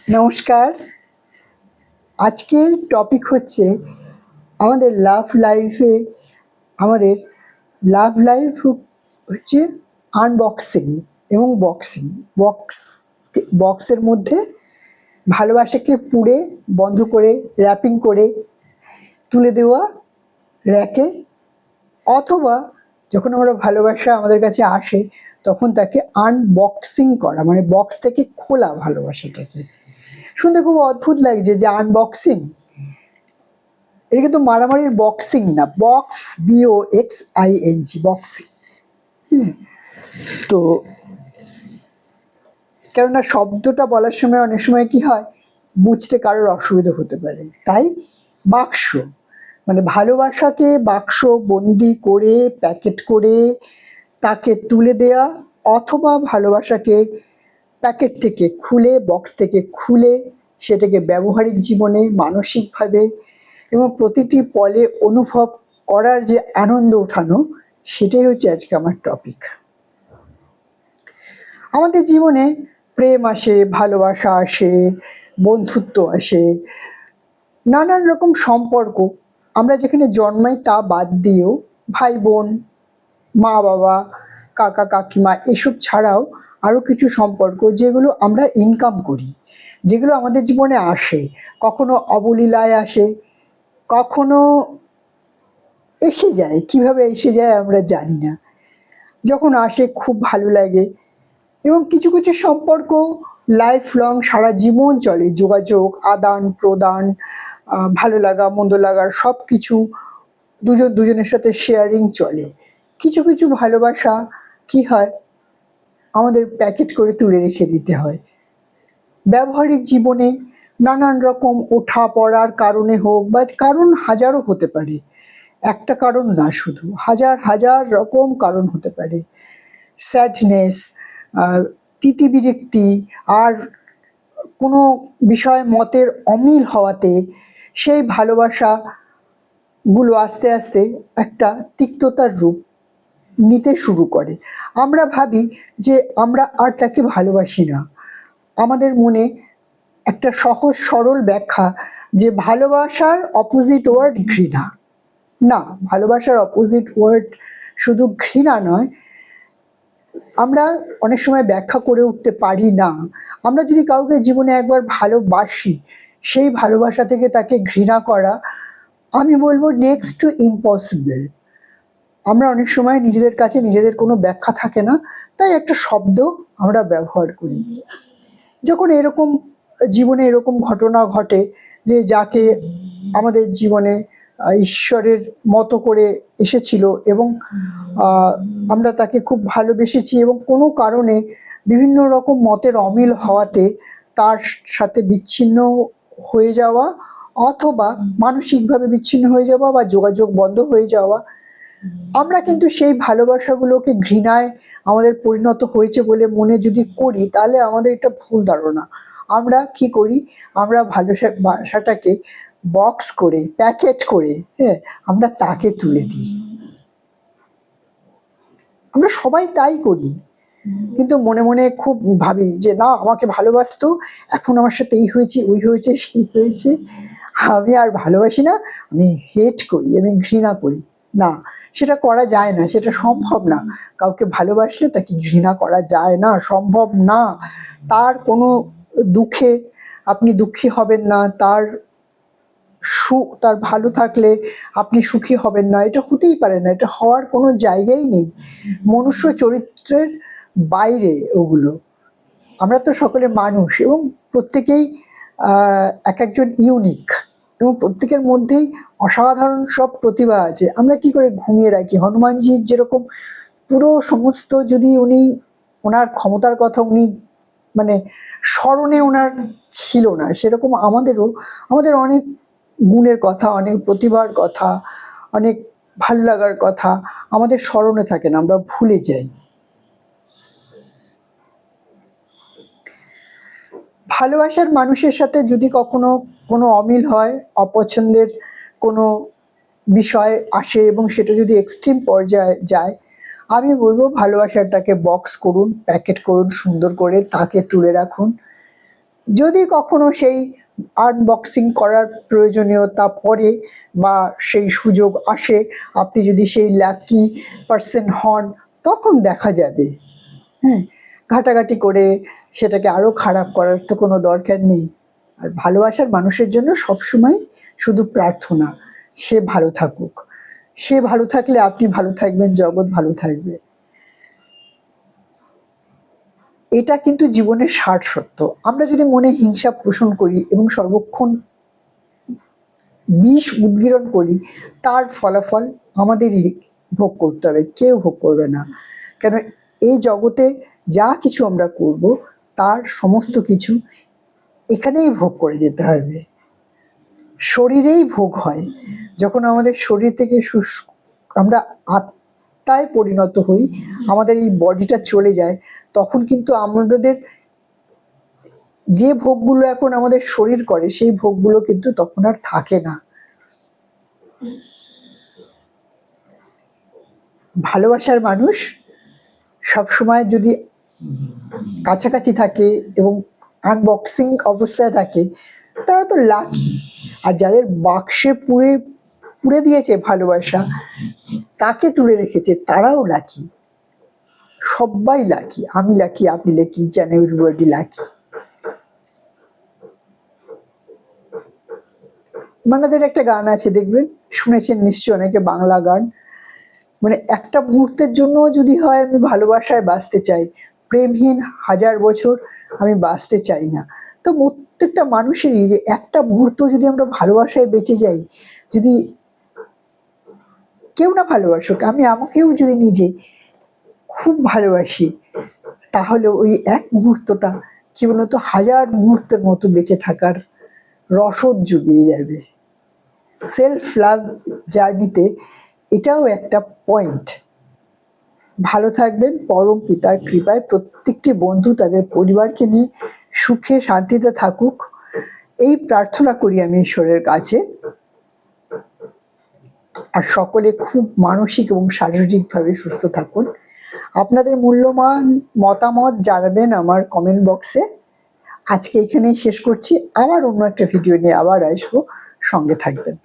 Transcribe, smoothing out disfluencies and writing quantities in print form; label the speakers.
Speaker 1: নমস্কার। আজকের টপিক হচ্ছে আমাদের আমাদের লাভ লাইফ হচ্ছে আনবক্সিং এবং বক্সিং। বক্সের মধ্যে ভালোবাসাকে পুড়ে বন্ধ করে র্যাপিং করে তুলে দেওয়া র্যাকে, অথবা যখন আমরা ভালোবাসা আমাদের কাছে আসে তখন তাকে আনবক্সিং করা, মানে বক্স থেকে খোলা ভালোবাসাটাকে। শুনতে খুব অদ্ভুত লাগছে যে আনবক্সিং, এটা কিন্তু মারামারির বক্সিং না, বক্স BOXING বক্সিং। তো কেননা শব্দটা বলার সময় অনেক সময় কি হয়, বুঝতে কারোর অসুবিধা হতে পারে, তাই বাক্স মানে ভালোবাসাকে বাক্স বন্দি করে প্যাকেট করে তাকে তুলে দেয়া, অথবা ভালোবাসাকে প্যাকেট থেকে খুলে বক্স থেকে খুলে সেটাকে ব্যবহারিক জীবনে মানসিকভাবে এবং প্রতিটি পলে অনুভব করার যে আনন্দ ওঠানো, সেটাই হচ্ছে আজকে আমার টপিক। আমাদের জীবনে প্রেম আসে, ভালোবাসা আসে, বন্ধুত্ব আসে, নানান রকম সম্পর্ক। আমরা যেখানে জন্মাই তা বাদ দিয়েও ভাই বোন, মা বাবা, কাকা কাকিমা এসব ছাড়াও আরও কিছু সম্পর্ক যেগুলো আমরা ইনকাম করি, যেগুলো আমাদের জীবনে আসে, কখনো অবলীলায় আসে, কখনো এসে যায়। কিভাবে এসে যায় আমরা জানি না, যখন আসে খুব ভালো লাগে। এবং কিছু কিছু সম্পর্ক লাইফ লং সারা জীবন চলে, যোগাযোগ আদান প্রদান, ভালো লাগা মন্দ লাগার সব কিছু দুজনের সাথে শেয়ারিং চলে। কিছু কিছু ভালোবাসা কি হয়, আমাদের প্যাকেট করে তুলে রেখে দিতে হয়। ব্যবহারিক জীবনে নানান রকম ওঠা পড়ার কারণে হোক, বা কারণ হাজারও হতে পারে, একটা কারণ না, শুধু হাজার হাজার রকম কারণ হতে পারে। স্যাডনেস, তিতিবিরক্তি, আর কোনো বিষয় মতের অমিল হওয়াতে সেই ভালোবাসাগুলো আস্তে আস্তে একটা তিক্ততার রূপ নিতে শুরু করে। আমরা ভাবি যে আমরা আর তাকে ভালোবাসি না। আমাদের মনে একটা সহজ সরল ব্যাখ্যা যে ভালোবাসার অপোজিট ওয়ার্ড ঘৃণা। না, ভালোবাসার অপোজিট ওয়ার্ড শুধু ঘৃণা নয়, আমরা অনেক সময় ব্যাখ্যা করে উঠতে পারি না। আমরা যদি কাউকে জীবনে একবার ভালোবাসি, সেই ভালোবাসা থেকে তাকে ঘৃণা করা, আমি বলবো নেক্সট টু ইম্পসিবল। আমরা অনেক সময় নিজেদের কাছে নিজেদের কোনো ব্যাখ্যা থাকে না, তাই একটা শব্দ আমরা ব্যবহার করি। যখন এরকম জীবনে এরকম ঘটনা ঘটে যে যাকে আমাদের জীবনে ঈশ্বরের মতো করে এসেছিল এবং আমরা তাকে খুব ভালোবেসেছি, এবং কোনো কারণে বিভিন্ন রকম মতের অমিল হওয়াতে তার সাথে বিচ্ছিন্ন হয়ে যাওয়া, অথবা মানসিকভাবে বিচ্ছিন্ন হয়ে যাওয়া বা যোগাযোগ বন্ধ হয়ে যাওয়া, আমরা কিন্তু সেই ভালোবাসাগুলোকে ঘৃণায় আমাদের পরিণত হয়েছে বলে মনে যদি করি, তাহলে আমাদের এটা ভুল ধারণা। আমরা কি করি, আমরা ভালোবাসাটাকে বক্স করে প্যাকেট করে, হ্যাঁ, আমরা তাকে তুলে দিই। আমরা সবাই তাই করি, কিন্তু মনে মনে খুব ভাবি যে না, আমাকে ভালোবাসতো, এখন আমার সাথে এই হয়েছে ওই হয়েছে সেই হয়েছে, আমি আর ভালোবাসি না, আমি হেট করি, আমি ঘৃণা করি। না, সেটা করা যায় না, সেটা সম্ভব না। কাউকে ভালোবাসলে তাকে ঘৃণা করা যায় না, সম্ভব না। তার কোনো দুঃখে আপনি দুঃখী হবেন না, তার ভালো থাকলে আপনি সুখী হবেন না, এটা হতেই পারে না, এটা হওয়ার কোনো জায়গাই নেই। মনুষ্য চরিত্রের বাইরে ওগুলো। আমরা তো সকলে মানুষ, এবং প্রত্যেকেই এক একজন ইউনিক, এবং প্রত্যেকের মধ্যেই অসাধারণ সব প্রতিভা আছে। আমরা কি করে ঘুমিয়ে রাখি? হনুমানজির যেরকম পুরো সমস্ত, যদি ওনার ক্ষমতার কথা মানে স্মরণে ওনার ছিল না, সেরকম আমাদের অনেক গুণের কথা, অনেক প্রতিভার কথা, অনেক ভালো লাগার কথা আমাদের স্মরণে থাকে না, আমরা ভুলে যাই। ভালোবাসার মানুষের সাথে যদি কখনো কোনো অমিল হয়, অপছন্দের কোনো বিষয় আসে এবং সেটা যদি এক্সট্রিম পর্যায়ে যায়, আমি বলবো ভালোবাসাটাকে বক্স করুন, প্যাকেট করুন সুন্দর করে, তাকে তুলে রাখুন। যদি কখনো সেই আনবক্সিং করার প্রয়োজনীয়তা পড়ে বা সেই সুযোগ আসে, আপনি যদি সেই লাকি পার্সন হন, তখন দেখা যাবে। হ্যাঁ, ঘাটাঘাটি করে সেটাকে আরও খারাপ করার তো কোনো দরকার নেই। আর ভালোবাসার মানুষের জন্য সবসময় শুধু প্রার্থনা, সে ভালো থাকুক। সে ভালো থাকলে আপনি ভালো থাকবেন, জগৎ ভালো থাকবে। এটা কিন্তু জীবনের ষাট সত্য। আমরা যদি মনে হিংসা পোষণ করি এবং সর্বক্ষণ বিষ উদ্গীরণ করি, তার ফলাফল আমাদেরই ভোগ করতে হবে, কেউ ভোগ করবে না। কেন, এই জগতে যা কিছু আমরা করব তার সমস্ত কিছু এখানেই ভোগ করে যেতে হবে। শরীরেই ভোগ হয়। যখন আমাদের শরীর থেকে আমরা আত্মায় পরিণত হই, আমাদের এই বডিটা চলে যায়, তখন কিন্তু আমাদের যে ভোগগুলো এখন আমাদের শরীর করে, সেই ভোগগুলো কিন্তু তখন আর থাকে না। ভালোবাসার মানুষ সবসময় যদি কাছাকাছি থাকে এবং আনবক্সিং অবস্থায় থাকে, তারা তো লাকি। আর যাদের বাক্সে পুড়ে পুড়ে দিয়েছে ভালোবাসা, তাকে তুলে রেখেছে, তারাও লাকি। সবাই লাকি, আমি লাকি, আপনি lucky, each and everybody lucky. মান্নাদের একটা গান আছে, দেখবেন, শুনেছেন নিশ্চয়ই অনেকে, বাংলা গান, মানে একটা মুহূর্তের জন্য যদি হয় আমি ভালোবাসায় বাঁচতে চাই, প্রেমহীন হাজার বছর আমি বাঁচতে চাই না। তো প্রত্যেকটা মানুষেরই যে একটা মুহূর্ত যদি আমরা ভালোবাসায় বেঁচে যাই, যদি কেউ না ভালোবাসুক, আমি আমাকেও যদি নিজে খুব ভালোবাসি, তাহলে ওই এক মুহূর্তটা কি বলতো হাজার মুহূর্তের মতো বেঁচে থাকার রসদ জুগিয়ে যাবে। সেলফ লাভ জার্নিতে এটাও একটা পয়েন্ট। ভালো থাকবেন, পরম পিতার কৃপায় প্রত্যেকটি বন্ধু তাদের পরিবারকে নিয়ে সুখে শান্তিতে থাকুক, এই প্রার্থনা করি আমি ঈশ্বরের কাছে। আর সকলে খুব মানসিক এবং শারীরিকভাবে সুস্থ থাকুন। আপনাদের মূল্যবান মতামত জানাবেন আমার কমেন্ট বক্সে। আজকে এখানেই শেষ করছি, আবার অন্য একটা ভিডিও নিয়ে আবার আসবো, সঙ্গে থাকবেন।